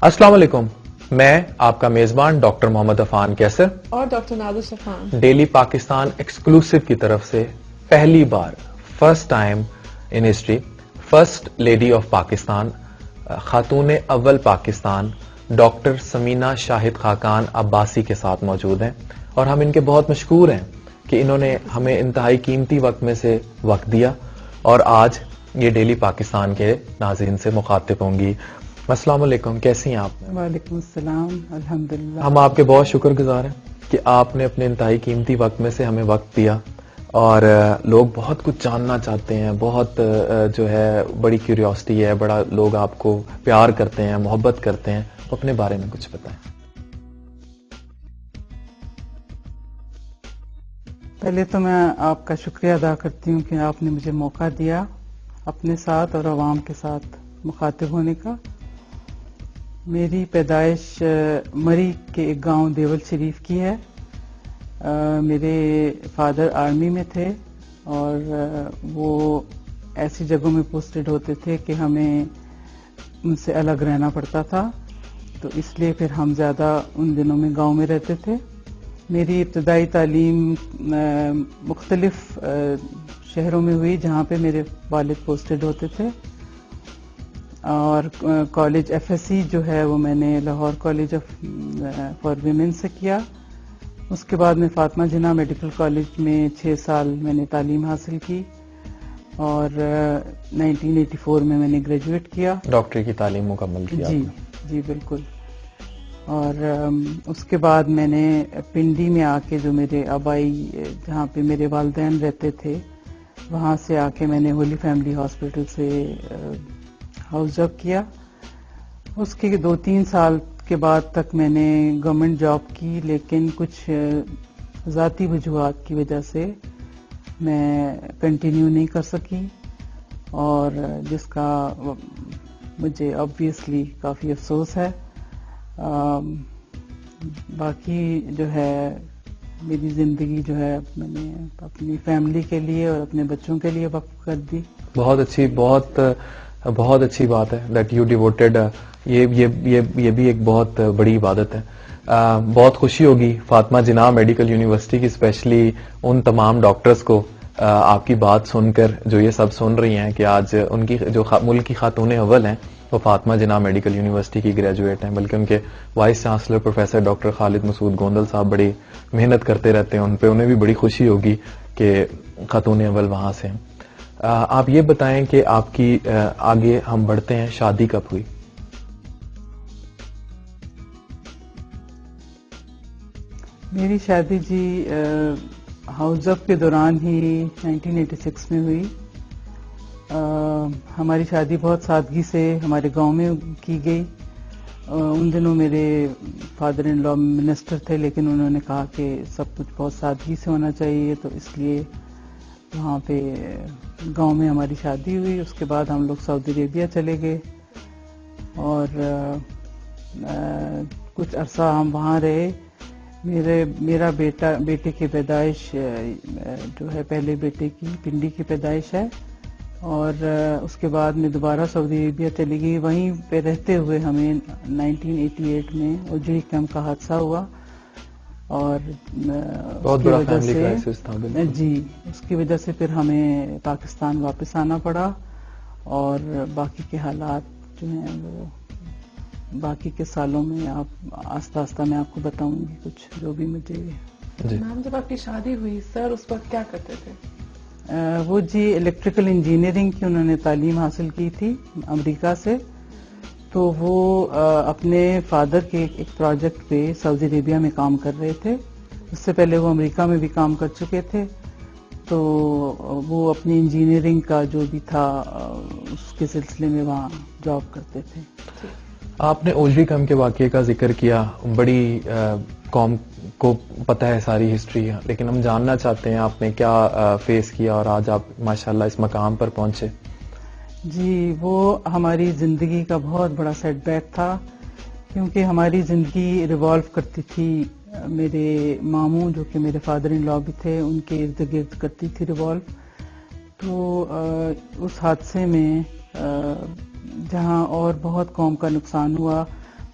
السلام علیکم، میں آپ کا میزبان ڈاکٹر محمد عفان کیسر اور doctor Nazir Safan daily Pakistan exclusive کی طرف سے پہلی بار first time in history first lady of Pakistan, خاتون اول پاکستان ڈاکٹر سمینہ شاہد خاقان عباسی کے ساتھ موجود ہیں، اور ہم ان کے بہت مشکور ہیں کہ انہوں نے ہمیں انتہائی قیمتی وقت میں سے وقت دیا اور آج یہ ڈیلی پاکستان کے ناظرین سے مخاطب ہوں گی۔ السلام علیکم، کیسی ہیں آپ؟ وعلیکم السلام، الحمدللہ۔ ہم آپ کے بہت شکر گزار ہیں کہ آپ نے اپنے انتہائی قیمتی وقت میں سے ہمیں وقت دیا، اور لوگ بہت کچھ جاننا چاہتے ہیں، بہت جو ہے بڑی کیوریوسٹی ہے، بڑا لوگ آپ کو پیار کرتے ہیں، محبت کرتے ہیں، اپنے بارے میں کچھ بتائیں۔ پہلے تو میں آپ کا شکریہ ادا کرتی ہوں کہ آپ نے مجھے موقع دیا اپنے ساتھ اور عوام کے ساتھ مخاطب ہونے کا۔ میری پیدائش مری کے ایک گاؤں دیول شریف کی ہے۔ میرے فادر آرمی میں تھے اور وہ ایسی جگہوں میں پوسٹڈ ہوتے تھے کہ ہمیں ان سے الگ رہنا پڑتا تھا، تو اس لیے پھر ہم زیادہ ان دنوں میں گاؤں میں رہتے تھے۔ میری ابتدائی تعلیم مختلف شہروں میں ہوئی جہاں پہ میرے والد پوسٹڈ ہوتے تھے، اور کالج ایف ایس سی جو ہے وہ میں نے لاہور کالج فار ویمن سے کیا۔ اس کے بعد میں فاطمہ جناح میڈیکل کالج میں 6 سال میں نے تعلیم حاصل کی، اور 1984 میں نے گریجویٹ کیا، ڈاکٹری کی تعلیم مکمل کی جی جی بالکل۔ اور اس کے بعد میں نے پنڈی میں آ کے جو میرے آبائی جہاں پہ میرے والدین رہتے تھے وہاں سے آ کے میں نے ہولی فیملی ہاسپٹل سے ہاؤس جاب کیا۔ اس کے 2-3 سال کے بعد تک میں نے گورنمنٹ جاب کی، لیکن کچھ ذاتی وجوہات کی وجہ سے میں کنٹینیو نہیں کر سکی، اور جس کا مجھے آبویسلی کافی افسوس ہے۔ باقی جو ہے میری زندگی جو ہے میں نے اپنی فیملی کے لیے اور اپنے بچوں کے لیے وقف کر دی۔ بہت اچھی بات ہے دیٹ یو ڈیووٹیڈ، یہ بھی ایک بہت بڑی عبادت ہے۔ بہت خوشی ہوگی فاطمہ جناح میڈیکل یونیورسٹی کی، اسپیشلی ان تمام ڈاکٹرز کو آپ کی بات سن کر جو یہ سب سن رہی ہیں کہ آج ان کی جو ملک کی خاتون اول ہیں وہ فاطمہ جناح میڈیکل یونیورسٹی کی گریجویٹ ہیں، بلکہ ان کے وائس چانسلر پروفیسر ڈاکٹر خالد مسعود گوندل صاحب بڑی محنت کرتے رہتے ہیں ان پہ، انہیں بھی بڑی خوشی ہوگی کہ خاتون اول وہاں سے ہیں۔ آپ یہ بتائیں کہ آپ کی آگے ہم بڑھتے ہیں، شادی کب ہوئی؟ میری شادی جی ہاؤس جاب کے دوران ہی 1986 میں ہوئی۔ ہماری شادی بہت سادگی سے ہمارے گاؤں میں کی گئی۔ ان دنوں میرے فادر ان لا منسٹر تھے، لیکن انہوں نے کہا کہ سب کچھ بہت سادگی سے ہونا چاہیے، تو اس لیے وہاں پہ گاؤں میں ہماری شادی ہوئی۔ اس کے بعد ہم لوگ سعودی عربیہ چلے گئے، اور کچھ عرصہ ہم وہاں رہے۔ میرا بیٹے کی پیدائش جو ہے پہلے بیٹے کی پنڈی کی پیدائش ہے، اور اس کے بعد میں دوبارہ سعودی عربیہ چلی گئی۔ وہیں پہ رہتے ہوئے ہمیں 1988 میں اوجڑی کیمپ کا حادثہ ہوا، اور بہت بڑا فیملی کرائسس تھا۔ جی اس کی وجہ سے پھر ہمیں پاکستان واپس آنا پڑا، اور باقی کے حالات جو ہیں وہ باقی کے سالوں میں آپ آہستہ آہستہ میں آپ کو بتاؤں گی کچھ جو بھی مجھے۔ میم جب آپ کی شادی ہوئی سر اس وقت کیا کرتے تھے؟ وہ جی الیکٹریکل انجینئرنگ کی انہوں نے تعلیم حاصل کی تھی امریکہ سے، تو وہ اپنے فادر کے ایک پروجیکٹ پہ سعودی عربیہ میں کام کر رہے تھے۔ اس سے پہلے وہ امریکہ میں بھی کام کر چکے تھے، تو وہ اپنی انجینئرنگ کا جو بھی تھا اس کے سلسلے میں وہاں جاب کرتے تھے۔ آپ نے اوجڑی کیمپ کے واقعے کا ذکر کیا، بڑی قوم کو پتہ ہے ساری ہسٹری، لیکن ہم جاننا چاہتے ہیں آپ نے کیا فیس کیا اور آج آپ ماشاءاللہ اس مقام پر پہنچے۔ جی وہ ہماری زندگی کا بہت بڑا سیٹ بیک تھا، کیونکہ ہماری زندگی ریوالو کرتی تھی میرے ماموں جو کہ میرے فادر ان لا بھی تھے ان کے ارد گرد کرتی تھی ریوالو۔ تو اس حادثے میں جہاں اور بہت قوم کا نقصان ہوا،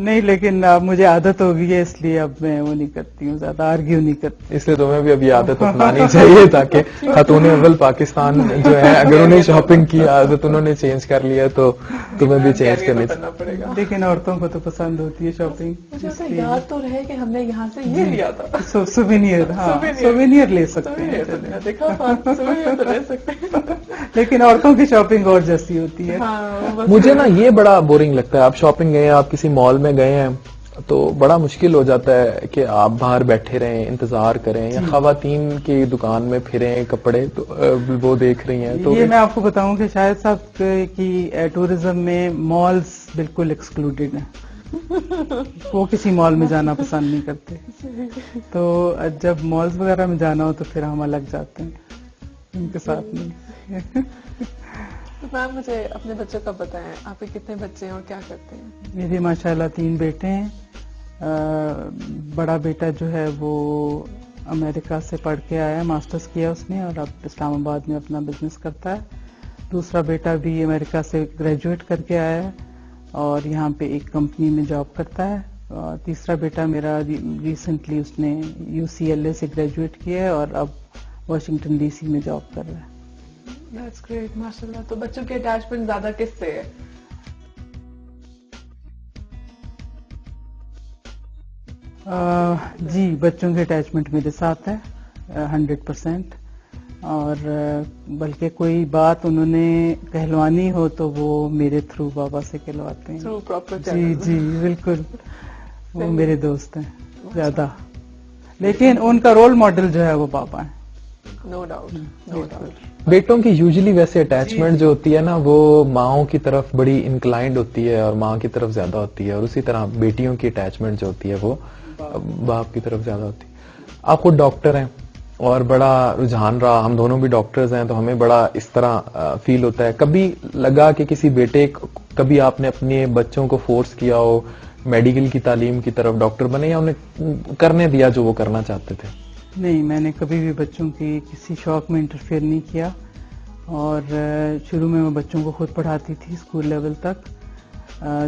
نہیں لیکن اب مجھے عادت ہو گئی ہے اس لیے اب میں وہ نہیں کرتی ہوں, زیادہ آرگیو نہیں کرتی. اس لیے تمہیں بھی اب یہ عادت اپنانی چاہیے تاکہ خاتون اول پاکستان جو ہے اگر انہیں شاپنگ کی عادت انہوں نے چینج کر لیا تو تمہیں بھی چینج کرنی پڑے گا. لیکن عورتوں کو تو پسند ہوتی ہے شاپنگ. مجھے یاد تو رہے کہ ہم نے یہاں سے یہ لیا تھا سووینئر. ہاں سووینئر لے سکتے ہیں, دیکھا سووینئر تو لے سکتے ہیں. لیکن عورتوں کی شاپنگ اور جیسی ہوتی ہے. مجھے نا یہ بڑا بورنگ لگتا ہے. آپ شاپنگ گئے ہیں, آپ کسی مال میں گئے ہیں تو بڑا مشکل ہو جاتا ہے کہ آپ باہر بیٹھے رہیں, انتظار کریں, یا خواتین کی دکان میں پھریں, کپڑے تو وہ دیکھ رہی ہیں. تو یہ میں آپ کو بتاؤں کہ شاہد صاحب کی ٹورزم میں مالز بالکل ایکسکلوڈیڈ ہیں. وہ کسی مال میں جانا پسند نہیں کرتے. تو جب مالز وغیرہ میں جانا ہو تو پھر ہم الگ جاتے ہیں, ان کے ساتھ نہیں. میم مجھے اپنے بچوں کا بتائیں, آپ کے کتنے بچے ہیں اور کیا کرتے ہیں؟ میرے ماشاءاللہ 3 بیٹے ہیں. بڑا بیٹا جو ہے وہ امریکہ سے پڑھ کے آیا ہے, ماسٹرز کیا اس نے, اور اب اسلام آباد میں اپنا بزنس کرتا ہے. دوسرا بیٹا بھی امریکہ سے گریجویٹ کر کے آیا ہے اور یہاں پہ ایک کمپنی میں جاب کرتا ہے. اور تیسرا بیٹا میرا ریسنٹلی اس نے UCLA سے گریجویٹ کیا ہے اور اب واشنگٹن DC میں جاب کر رہا ہے. That's great, ماشاءاللہ. تو بچوں کی اٹیچمنٹ زیادہ کس سے ہے؟ جی بچوں کی اٹیچمنٹ میرے ساتھ ہے 100%. اور بلکہ کوئی بات انہوں نے کہلوانی ہو تو وہ میرے تھرو بابا سے کہلواتے ہیں. Through proper جی channels. جی بالکل, وہ میرے دوست ہیں زیادہ, لیکن ان کا رول ماڈل جو ہے وہ بابا ہیں. No doubt, no doubt. بیٹوں کی یوزلی ویسے اٹیچمنٹ جو ہوتی ہے نا وہ ماؤں کی طرف بڑی انکلائنڈ ہوتی ہے اور ماں کی طرف زیادہ ہوتی ہے, اور اسی طرح بیٹیوں کی اٹیچمنٹ جو ہوتی ہے وہ باپ کی طرف زیادہ ہوتی ہے. آپ خود ڈاکٹر ہیں اور بڑا رجحان رہا, ہم دونوں بھی ڈاکٹرز ہیں, تو ہمیں بڑا اس طرح فیل ہوتا ہے. کبھی لگا کہ کسی بیٹے, کبھی آپ نے اپنے بچوں کو فورس کیا ہو میڈیکل کی تعلیم کی طرف, ڈاکٹر بنے, یا انہیں کرنے دیا جو وہ کرنا چاہتے تھے؟ نہیں, میں نے کبھی بھی بچوں کی کسی شوق میں انٹرفیئر نہیں کیا. اور شروع میں بچوں کو خود پڑھاتی تھی اسکول لیول تک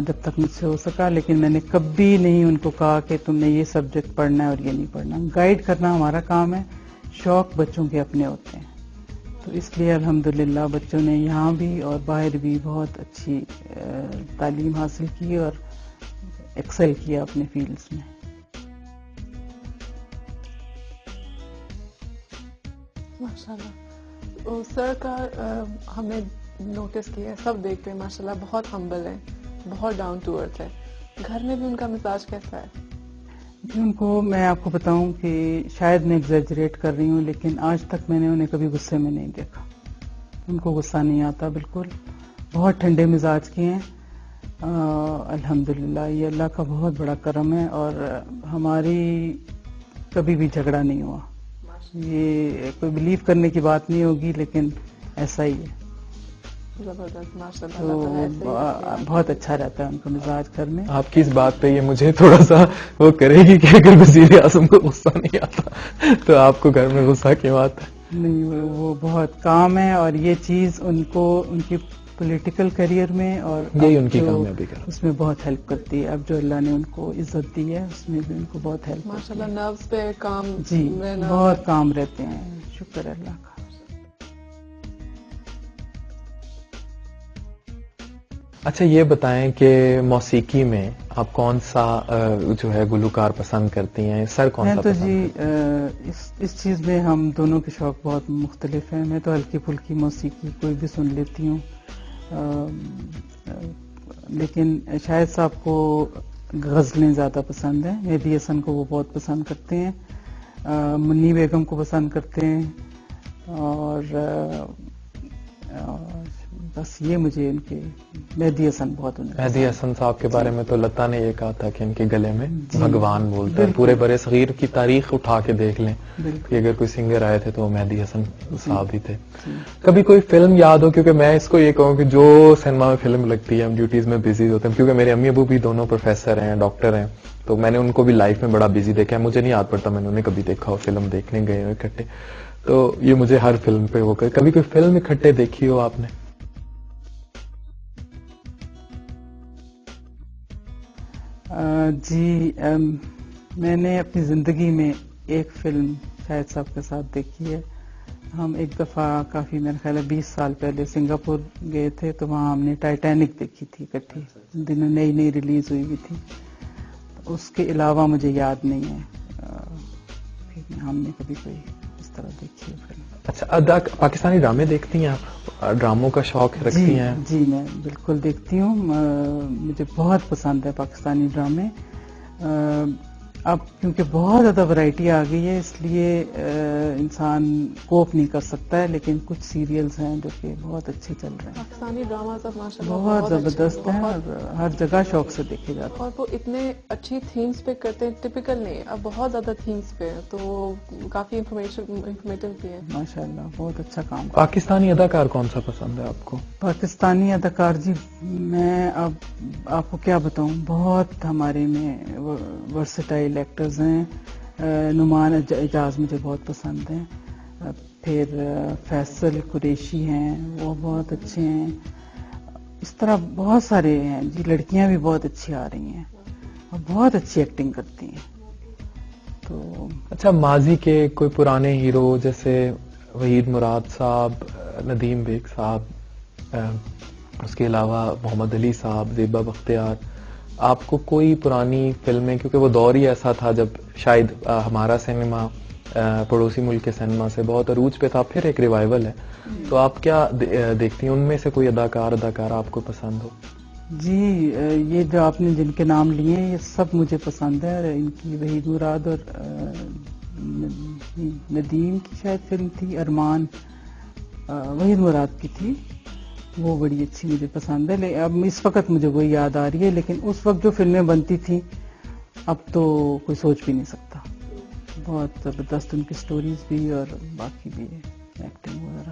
جب تک مجھ سے ہو سکا, لیکن میں نے کبھی نہیں ان کو کہا کہ تم نے یہ سبجیکٹ پڑھنا ہے اور یہ نہیں پڑھنا. گائیڈ کرنا ہمارا کام ہے, شوق بچوں کے اپنے ہوتے ہیں. تو اس لیے الحمدللہ بچوں نے یہاں بھی اور باہر بھی بہت اچھی تعلیم حاصل کی اور ایکسل کیا اپنے فیلڈز میں. ماشاءاللہ. سر کا ہم نے نوٹس کیا ہے, سب دیکھتے ہیں ماشاءاللہ بہت ہمبل ہے, بہت ڈاؤن ٹو ارتھ ہے. گھر میں بھی ان کا مزاج کیسا ہے؟ ان کو میں آپ کو بتاؤں کہ شاید میں ایگزیجریٹ کر رہی ہوں, لیکن آج تک میں نے انہیں کبھی غصے میں نہیں دیکھا. ان کو غصہ نہیں آتا بالکل, بہت ٹھنڈے مزاج کے ہیں. الحمدللہ یہ اللہ کا بہت بڑا کرم ہے, اور ہماری کبھی بھی جھگڑا نہیں ہوا. یہ کوئی بلیو کرنے کی بات نہیں ہوگی لیکن ایسا ہی ہے. زبردست, ماشاءاللہ. تو بہت اچھا رہتا ہے ان کا مزاج گھر میں. آپ کی اس بات پہ یہ مجھے تھوڑا سا وہ کرے گی کہ اگر وزیر اعظم کو غصہ نہیں آتا تو آپ کو گھر میں غصہ کیوں آتا ہے؟ نہیں, وہ بہت کام ہے, اور یہ چیز ان کو ان کی پولیٹیکل کریئر میں اور یہی ان کی کامیابی کا اس میں بہت ہیلپ کرتی ہے. اب جو اللہ نے ان کو عزت دی ہے اس میں بھی ان کو بہت ہیلپ ماشاءاللہ. نروز پہ کام, جی بہت کام رہتے ہیں, شکر اللہ کا. اچھا یہ بتائیں کہ موسیقی میں آپ کون سا جو ہے گلوکار پسند کرتی ہیں؟ سر کون سا میں تو پسند جی کرتی اس چیز میں ہم دونوں کے شوق بہت مختلف ہیں. میں تو ہلکی پھلکی موسیقی کوئی بھی سن لیتی ہوں, لیکن شاہد صاحب کو غزلیں زیادہ پسند ہیں. مہدی حسن کو وہ بہت پسند کرتے ہیں, منی بیگم کو پسند کرتے ہیں, اور بس یہ مجھے ان کے مہدی حسن بہت مہدی حسن صاحب کے بارے میں تو لتا نے یہ کہا تھا کہ ان کے گلے میں بھگوان بولتا ہے. پورے برے صغیر کی تاریخ اٹھا کے دیکھ لیں کہ اگر کوئی سنگر آئے تھے تو وہ مہدی حسن صاحب ہی تھے. کبھی کوئی فلم یاد ہو؟ کیونکہ میں اس کو یہ کہوں کہ جو سنیما میں فلم لگتی ہے ہم ڈیوٹیز میں بزی ہوتے ہیں, کیونکہ میرے امی ابو بھی دونوں پروفیسر ہیں, ڈاکٹر ہیں, تو میں نے ان کو بھی لائف میں بڑا بزی دیکھا ہے. مجھے نہیں یاد پڑتا میں نے انہیں کبھی دیکھا ہو فلم دیکھنے گئے ہو اکٹھے, تو یہ مجھے ہر فلم پہ وہ کبھی کوئی فلم اکٹھے دیکھی ہو آپ نے؟ جی میں نے اپنی زندگی میں ایک فلم شاہد صاحب کے ساتھ دیکھی ہے. ہم ایک دفعہ کافی میرا خیال ہے 20 سال پہلے سنگاپور گئے تھے تو وہاں ہم نے ٹائٹینک دیکھی تھی اکٹھی. ان دنوں نئی نئی ریلیز ہوئی ہوئی تھی. اس کے علاوہ مجھے یاد نہیں ہے کہ ہم نے کبھی کوئی اس طرح دیکھی ہے فلم. اچھا پاکستانی ڈرامے دیکھتی ہیں آپ؟ ڈراموں کا شوق رکھتی ہیں؟ جی میں بالکل دیکھتی ہوں. مجھے بہت پسند ہے پاکستانی ڈرامے. اب کیونکہ بہت زیادہ ورائٹی آ گئی ہے اس لیے انسان کوپ نہیں کر سکتا ہے, لیکن کچھ سیریلز ہیں جو کہ بہت اچھے چل رہے ہیں. پاکستانی ڈراماز اب ماشاءاللہ بہت زبردست ہیں اور ہر جگہ شوق سے دیکھے جاتے ہیں. اور وہ اتنے اچھی تھیمز پہ کرتے ہیں, ٹپیکل نہیں, اب بہت زیادہ تھیمز پہ, تو کافی انفارمیٹیو بھی ہے. ماشاءاللہ بہت اچھا کام. پاکستانی اداکار کون سا پسند ہے آپ کو؟ پاکستانی اداکار جی میں اب آپ کو کیا بتاؤں, بہت ہمارے میں ورسٹائل ایکٹرز ہیں. نعمان اعجاز مجھے بہت پسند ہیں. پھر فیصل قریشی ہیں, وہ بہت اچھے ہیں. اس طرح بہت سارے ہیں جی. لڑکیاں بھی بہت اچھی آ رہی ہیں اور بہت اچھی ایکٹنگ کرتی ہیں. تو اچھا ماضی کے کوئی پرانے ہیرو جیسے وحید مراد صاحب, ندیم بیگ صاحب, اس کے علاوہ محمد علی صاحب, زیبا بختیار, آپ کو کوئی پرانی فلمیں, کیونکہ وہ دور ہی ایسا تھا جب شاید ہمارا سینما پڑوسی ملک کے سینما سے بہت عروج پہ تھا, پھر ایک ریوائول ہے, تو آپ کیا دیکھتی ہیں ان میں سے کوئی اداکار آپ کو پسند ہو؟ جی یہ جو آپ نے جن کے نام لیے ہیں یہ سب مجھے پسند ہے. اور ان کی وحید مراد اور ندیم کی شاید فلم تھی ارمان, وحید مراد کی تھی, وہ بڑی اچھی مجھے پسند ہے. اب اس وقت مجھے وہی یاد آ رہی ہے, لیکن اس وقت جو فلمیں بنتی تھیں اب تو کوئی سوچ بھی نہیں سکتا. بہت زبردست ان کی سٹوریز بھی اور باقی بھی ایکٹنگ وغیرہ.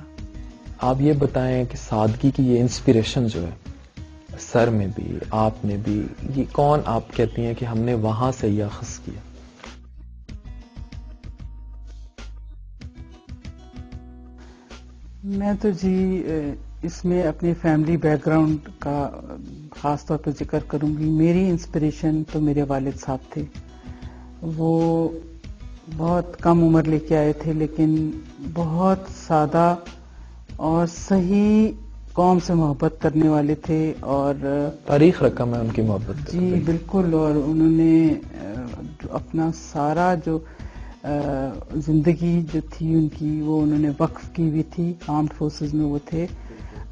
آپ یہ بتائیں کہ سادگی کی یہ انسپریشن جو ہے سر میں بھی آپ میں بھی, یہ کون آپ کہتی ہیں کہ ہم نے وہاں سے یہ اخذ کیا؟ میں تو جی اس میں اپنی فیملی بیک گراؤنڈ کا خاص طور پر ذکر کروں گی. میری انسپریشن تو میرے والد صاحب تھے. وہ بہت کم عمر لے کے آئے تھے, لیکن بہت سادہ اور صحیح قوم سے محبت کرنے والے تھے. اور تاریخ رقم ہے ان کی محبت. جی بالکل. اور انہوں نے اپنا سارا جو زندگی جو تھی ان کی وہ انہوں نے وقف کی بھی تھی. آرمڈ فورسز میں وہ تھے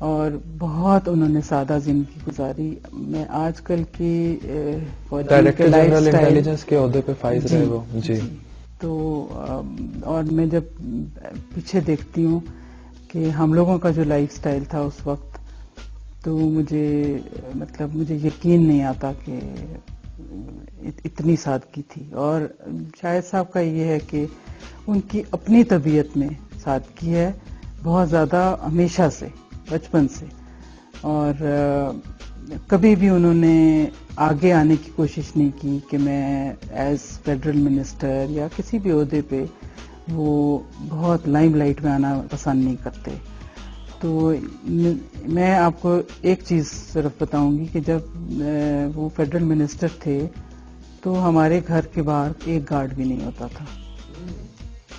اور بہت انہوں نے سادہ زندگی گزاری. میں آج کل کی ڈائریکٹر جنرل انٹیلیجنس کے عہدے پہ فائز رہے وہ. جی تو اور میں جب پیچھے دیکھتی ہوں کہ ہم لوگوں کا جو لائف سٹائل تھا اس وقت, تو مجھے یقین نہیں آتا کہ اتنی سادگی تھی. اور شاہد صاحب کا یہ ہے کہ ان کی اپنی طبیعت میں سادگی ہے بہت زیادہ, ہمیشہ سے, بچپن سے. اور کبھی بھی انہوں نے آگے آنے کی کوشش نہیں کی کہ میں ایز فیڈرل منسٹر یا کسی بھی عہدے پہ, وہ بہت لائم لائٹ میں آنا پسند نہیں کرتے. تو میں آپ کو ایک چیز صرف بتاؤں گی کہ جب وہ فیڈرل منسٹر تھے تو ہمارے گھر کے باہر ایک گارڈ بھی نہیں ہوتا تھا.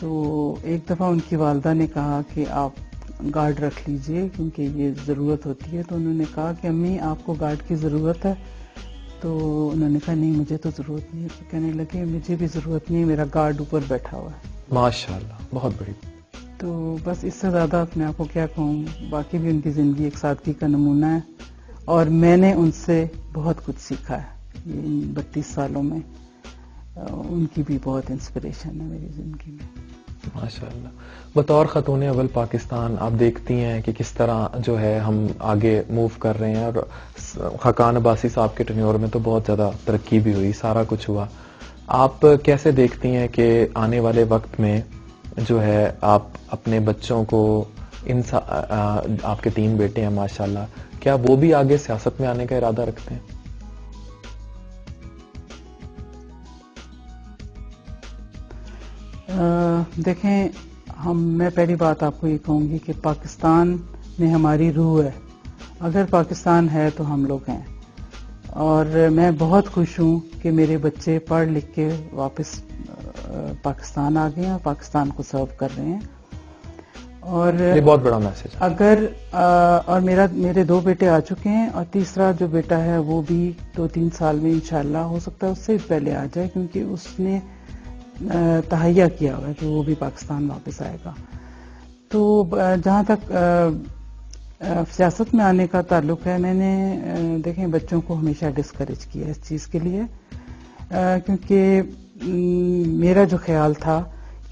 تو ایک دفعہ ان کی والدہ نے کہا کہ آپ گارڈ رکھ لیجئے کیونکہ یہ ضرورت ہوتی ہے. تو انہوں نے کہا کہ امی آپ کو گارڈ کی ضرورت ہے؟ تو انہوں نے کہا نہیں مجھے تو ضرورت نہیں ہے. تو کہنے لگے مجھے بھی ضرورت نہیں ہے, میرا گارڈ اوپر بیٹھا ہوا ہے. ماشاءاللہ بہت بڑی. تو بس اس سے زیادہ میں آپ کو کیا کہوں. باقی بھی ان کی زندگی ایک سادگی کا نمونہ ہے اور میں نے ان سے بہت کچھ سیکھا ہے ان 32 سالوں میں. ان کی بھی بہت انسپریشن ہے میری زندگی میں. ماشاءاللہ. بطور خاتون اول پاکستان آپ دیکھتی ہیں کہ کس طرح جو ہے ہم آگے موو کر رہے ہیں, اور خاقان عباسی صاحب کے ٹینیور میں تو بہت زیادہ ترقی بھی ہوئی, سارا کچھ ہوا. آپ کیسے دیکھتی ہیں کہ آنے والے وقت میں جو ہے آپ اپنے بچوں کو, آپ کے 3 بیٹے ہیں ماشاءاللہ, کیا وہ بھی آگے سیاست میں آنے کا ارادہ رکھتے ہیں؟ دیکھیں میں پہلی بات آپ کو یہ کہوں گی کہ پاکستان میں ہماری روح ہے. اگر پاکستان ہے تو ہم لوگ ہیں. اور میں بہت خوش ہوں کہ میرے بچے پڑھ لکھ کے واپس پاکستان آ گئے ہیں اور پاکستان کو سرو کر رہے ہیں. اور یہ بہت بڑا میسج ہے. اگر اور میرے 2 بیٹے آ چکے ہیں اور تیسرا جو بیٹا ہے وہ بھی 2-3 سال میں انشاءاللہ ہو سکتا ہے اس سے پہلے آ جائے، کیونکہ اس نے تہیہ کیا ہوا ہے کہ وہ بھی پاکستان واپس آئے گا. تو جہاں تک سیاست میں آنے کا تعلق ہے، میں نے دیکھیں بچوں کو ہمیشہ ڈسکریج کیا اس چیز کے لیے، کیونکہ میرا جو خیال تھا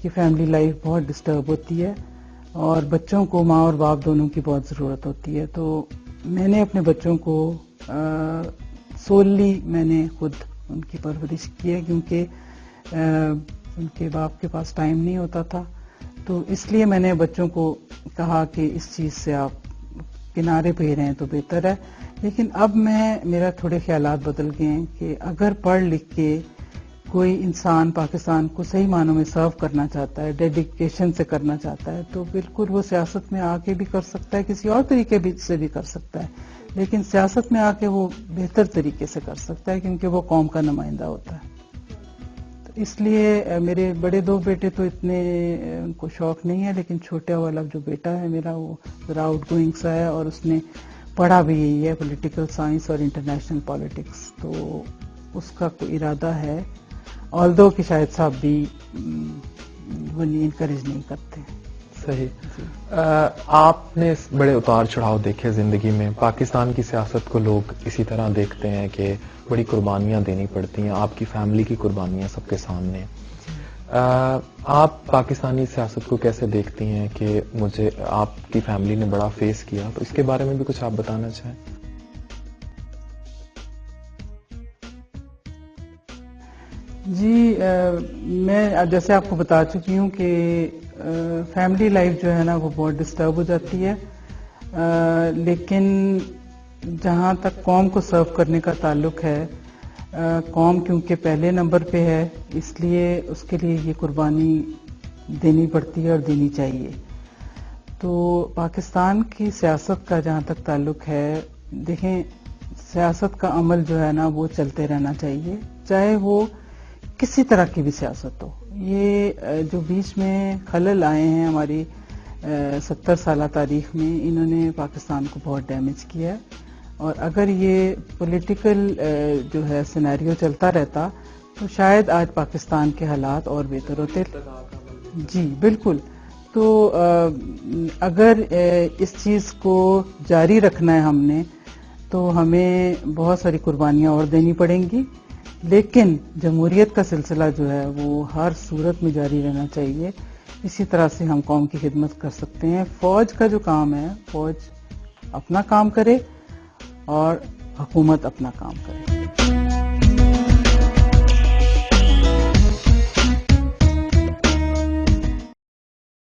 کہ فیملی لائف بہت ڈسٹرب ہوتی ہے اور بچوں کو ماں اور باپ دونوں کی بہت ضرورت ہوتی ہے. تو میں نے اپنے بچوں کو سوللی میں نے خود ان کی پرورش کی ہے، کیونکہ ان کے باپ کے پاس ٹائم نہیں ہوتا تھا. تو اس لیے میں نے بچوں کو کہا کہ اس چیز سے آپ کنارے پہ رہیں تو بہتر ہے. لیکن اب میرا تھوڑے خیالات بدل گئے ہیں کہ اگر پڑھ لکھ کے کوئی انسان پاکستان کو صحیح معنوں میں سرو کرنا چاہتا ہے، ڈیڈیکیشن سے کرنا چاہتا ہے، تو بالکل وہ سیاست میں آ کے بھی کر سکتا ہے، کسی اور طریقے سے بھی کر سکتا ہے، لیکن سیاست میں آ کے وہ بہتر طریقے سے کر سکتا ہے، کیونکہ وہ قوم کا نمائندہ ہوتا ہے. تو اس لیے میرے بڑے 2 بیٹے تو اتنے ان کو شوق نہیں ہے، لیکن چھوٹا والا جو بیٹا ہے میرا وہ ذرا آؤٹ گوئنگ سا ہے اور اس نے پڑھا بھی یہی ہے، پولیٹیکل سائنس اور انٹرنیشنل پالیٹکس. تو اس کا کوئی ارادہ ہے، آلدو کہ شاہد صاحب بھی وہ انکریج نہیں کرتے. صحیح. آپ نے بڑے اتار چڑھاؤ دیکھے زندگی میں. پاکستان کی سیاست کو لوگ اسی طرح دیکھتے ہیں کہ بڑی قربانیاں دینی پڑتی ہیں. آپ کی فیملی کی قربانیاں سب کے سامنے. آپ پاکستانی سیاست کو کیسے دیکھتی ہیں کہ مجھے آپ کی فیملی نے بڑا فیس کیا، تو اس کے بارے میں بھی کچھ آپ بتانا چاہیں؟ جی، میں جیسے آپ کو بتا چکی ہوں کہ فیملی لائف جو ہے نا وہ بہت ڈسٹرب ہو جاتی ہے، لیکن جہاں تک قوم کو سرو کرنے کا تعلق ہے، قوم کیونکہ پہلے نمبر پہ ہے، اس لیے اس کے لیے یہ قربانی دینی پڑتی ہے اور دینی چاہیے. تو پاکستان کی سیاست کا جہاں تک تعلق ہے، دیکھیں سیاست کا عمل جو ہے نا وہ چلتے رہنا چاہیے، چاہے وہ کسی طرح کی بھی سیاست ہو. یہ جو بیچ میں خلل آئے ہیں ہماری 70 سالہ تاریخ میں، انہوں نے پاکستان کو بہت ڈیمیج کیا ہے. اور اگر یہ پولیٹیکل جو ہے سینیریو چلتا رہتا تو شاید آج پاکستان کے حالات اور بہتر ہوتے. جی بالکل. تو اگر اس چیز کو جاری رکھنا ہے ہم نے، تو ہمیں بہت ساری قربانیاں اور دینی پڑیں گی، لیکن جمہوریت کا سلسلہ جو ہے وہ ہر صورت میں جاری رہنا چاہیے. اسی طرح سے ہم قوم کی خدمت کر سکتے ہیں. فوج کا جو کام ہے، فوج اپنا کام کرے اور حکومت اپنا کام کرے.